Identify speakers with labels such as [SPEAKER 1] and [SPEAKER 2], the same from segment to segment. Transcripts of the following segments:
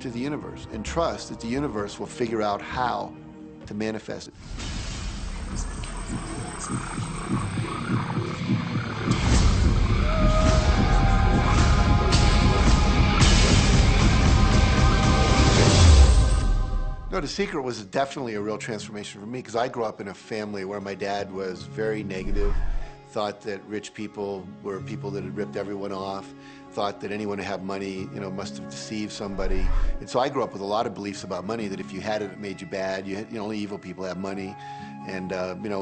[SPEAKER 1] to the universe and trust that the universe will figure out how to manifest it. No, The Secret was definitely a real transformation for me because I grew up in a family where my dad was very negative, thought that rich people were people that had ripped everyone off, thought that anyone who had money, must have deceived somebody. And so I grew up with a lot of beliefs about money, that if you had it, it made you bad. Only evil people have money. And,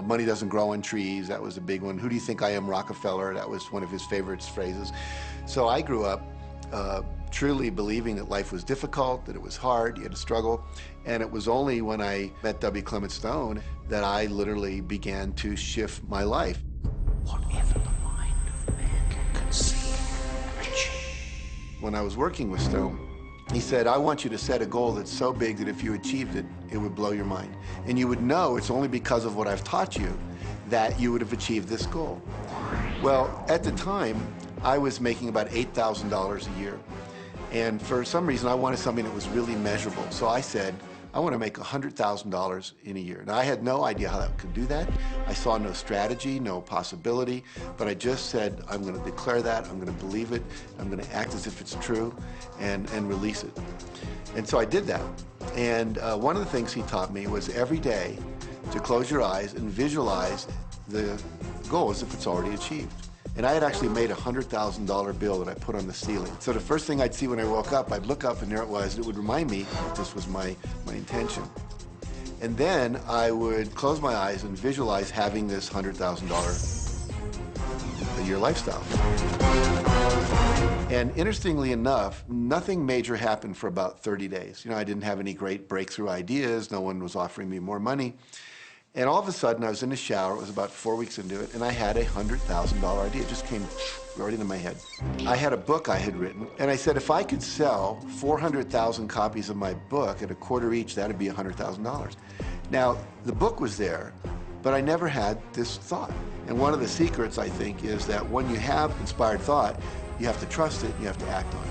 [SPEAKER 1] money doesn't grow on trees. That was a big one. Who do you think I am, Rockefeller? That was one of his favorite phrases. So I grew up truly believing that life was difficult, that it was hard, you had to struggle. And it was only when I met W. Clement Stone that I literally began to shift my life.
[SPEAKER 2] Whatever the mind of man can conceive and achieve.
[SPEAKER 1] When I was working with Stone, he said, I want you to set a goal that's so big that if you achieved it, it would blow your mind. And you would know it's only because of what I've taught you that you would have achieved this goal. Well, at the time, I was making about $8,000 a year. And for some reason, I wanted something that was really measurable. So I said, I want to make $100,000 in a year. Now, I had no idea how I could do that. I saw no strategy, no possibility, but I just said, I'm going to declare that, I'm going to believe it, I'm going to act as if it's true, and release it. And so I did that. And one of the things he taught me was every day to close your eyes and visualize the goal as if it's already achieved. And I had actually made a $100,000 bill that I put on the ceiling. So the first thing I'd see when I woke up, I'd look up and there it was. It would remind me that this was my intention. And then I would close my eyes and visualize having this $100,000 a year lifestyle. And interestingly enough, nothing major happened for about 30 days. I didn't have any great breakthrough ideas. No one was offering me more money. And all of a sudden, I was in the shower, it was about 4 weeks into it, and I had a $100,000 idea. It just came right into my head. I had a book I had written, and I said, if I could sell 400,000 copies of my book at a quarter each, that'd be $100,000. Now, the book was there, but I never had this thought. And one of the secrets, I think, is that when you have inspired thought, you have to trust it, and you have to act on it.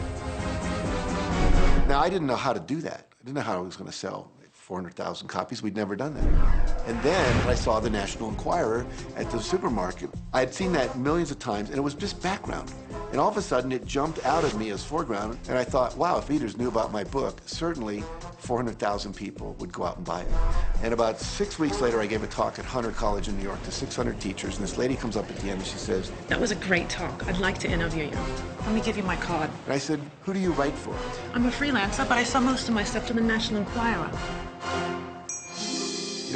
[SPEAKER 1] Now, I didn't know how to do that. I didn't know how I was going to sell 400,000 copies. We'd never done that. And then I saw the National Enquirer at the supermarket. I had seen that millions of times, and it was just background. And all of a sudden, it jumped out of me as foreground, and I thought, wow, if readers knew about my book, certainly 400,000 people would go out and buy it. And about 6 weeks later, I gave a talk at Hunter College in New York to 600 teachers, and this lady comes up at the end and she says,
[SPEAKER 3] that was a great talk. I'd like to interview you. Let me give you my card.
[SPEAKER 1] And I said, who do you write for?
[SPEAKER 3] I'm a freelancer, but I sell most of my stuff to the National Enquirer.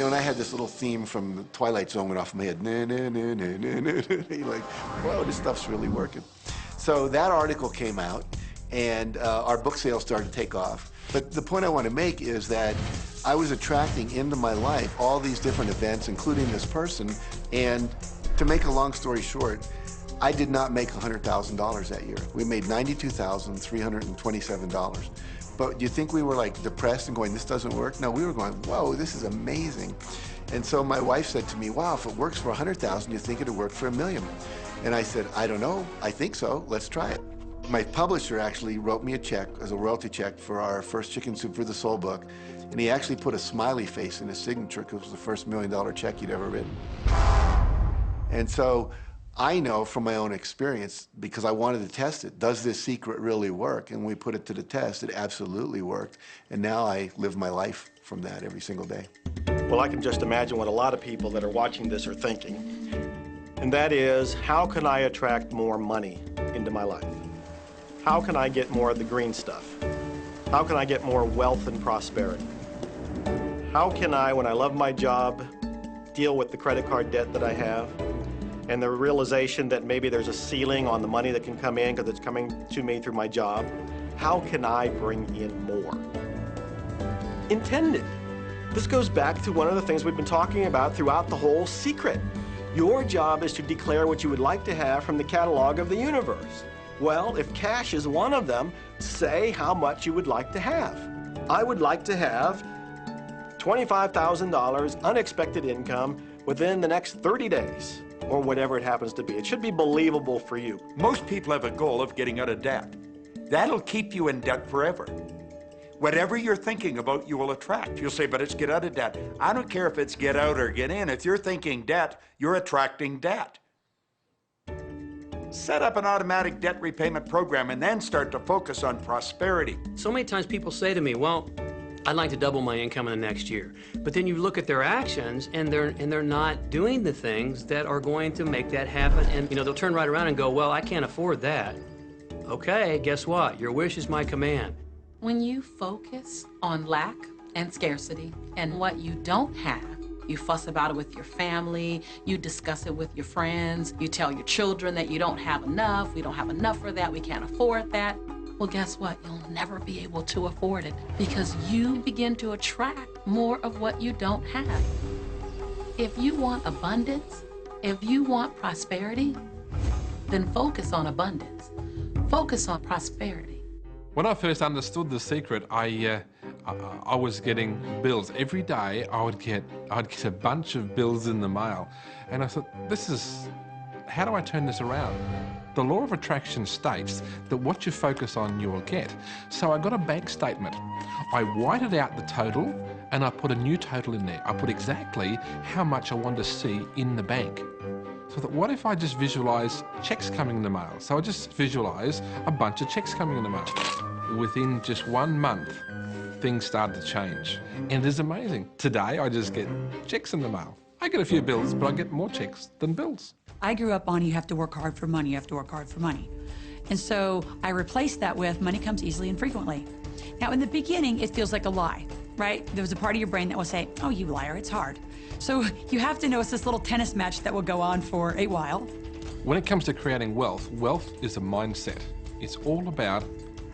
[SPEAKER 1] And I had this little theme from the Twilight Zone went off in my head. Na, na, na, na, na, na. You're like, whoa, this stuff's really working. So that article came out, and our book sales started to take off. But the point I want to make is that I was attracting into my life all these different events, including this person. And to make a long story short, I did not make $100,000 that year. We made $92,327. But do you think we were like depressed and going, this doesn't work? No, we were going, whoa, this is amazing. And so my wife said to me, wow, if it works for 100,000, you think it'd work for $1 million? And I said, I don't know, I think so, let's try it. My publisher actually wrote me a check as a royalty check for our first Chicken Soup for the Soul book. And he actually put a smiley face in his signature because it was the first $1 million check he'd ever written. And so I know from my own experience, because I wanted to test it, does this secret really work? And when we put it to the test, it absolutely worked. And now I live my life from that every single day.
[SPEAKER 4] Well, I can just imagine what a lot of people that are watching this are thinking. And that is, how can I attract more money into my life? How can I get more of the green stuff? How can I get more wealth and prosperity? How can I, when I love my job, deal with the credit card debt that I have? And the realization that maybe there's a ceiling on the money that can come in because it's coming to me through my job. How can I bring in more? Intended. This goes back to one of the things we've been talking about throughout the whole secret. Your job is to declare what you would like to have from the catalog of the universe. Well, if cash is one of them, say how much you would like to have. I would like to have $25,000 unexpected income within the next 30 days. Or whatever it happens to be. It should be believable for you.
[SPEAKER 2] Most people have a goal of getting out of debt. That'll keep you in debt forever.
[SPEAKER 5] Whatever you're thinking about, you will attract. You'll say, but it's get out of debt. I don't care if it's get out or get in. If you're thinking debt, you're attracting debt. Set up an automatic debt repayment program and then start to focus on prosperity.
[SPEAKER 2] So many times people say to me, well, I'd like to double my income in the next year. But then you look at their actions and they're not doing the things that are going to make that happen. And they'll turn right around and go, well, I can't afford that. Okay, guess what? Your wish is my command.
[SPEAKER 6] When you focus on lack and scarcity and what you don't have, you fuss about it with your family, you discuss it with your friends, you tell your children that you don't have enough, we don't have enough for that, we can't afford that. Well, guess what? You'll never be able to afford it because you begin to attract more of what you don't have. If you want abundance, if you want prosperity, then focus on abundance. Focus on prosperity.
[SPEAKER 7] When I first understood the secret, I was getting bills. Every day I'd get a bunch of bills in the mail. And I thought, how do I turn this around? The law of attraction states that what you focus on, you will get. So I got a bank statement. I whited out the total and I put a new total in there. I put exactly how much I wanted to see in the bank. So I thought, what if I just visualize checks coming in the mail? So I just visualize a bunch of checks coming in the mail. Within just 1 month, things started to change. And it is amazing. Today, I just get checks in the mail. I get a few bills, but I get more checks than bills.
[SPEAKER 8] I grew up on you have to work hard for money, you have to work hard for money. And so I replaced that with money comes easily and frequently. Now, in the beginning, it feels like a lie, right? There was a part of your brain that will say, oh, you liar, it's hard. So you have to know it's this little tennis match that will go on for a while.
[SPEAKER 7] When it comes to creating wealth, wealth is a mindset. It's all about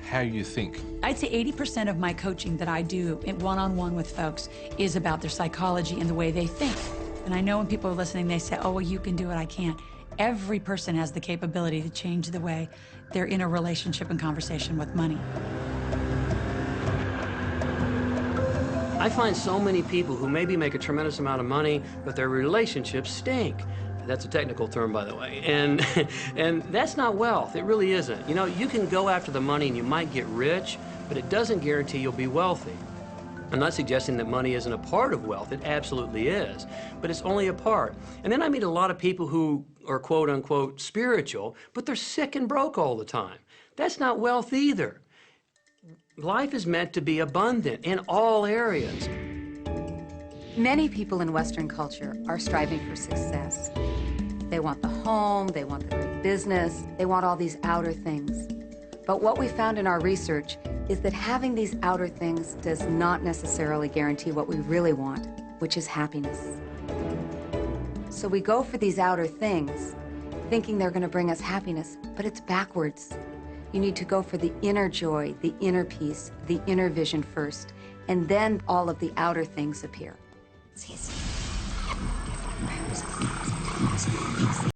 [SPEAKER 7] how you think.
[SPEAKER 8] I'd say 80% of my coaching that I do one-on-one with folks is about their psychology and the way they think. And I know when people are listening, they say, oh, well, you can do it, I can't. Every person has the capability to change the way they're in a relationship and conversation with money.
[SPEAKER 2] I find so many people who maybe make a tremendous amount of money, but their relationships stink. That's a technical term, by the way. And that's not wealth. It really isn't. You can go after the money and you might get rich, but it doesn't guarantee you'll be wealthy. I'm not suggesting that money isn't a part of wealth. It absolutely is, but it's only a part. And then I meet a lot of people who are quote unquote spiritual, but they're sick and broke all the time. That's not wealth either. Life is meant to be abundant in all areas.
[SPEAKER 9] Many people in Western culture are striving for success. They want the home, they want the great business, they want all these outer things. But what we found in our research is that having these outer things does not necessarily guarantee what we really want, which is happiness. So we go for these outer things, thinking they're going to bring us happiness, but it's backwards. You need to go for the inner joy, the inner peace, the inner vision first, and then all of the outer things appear.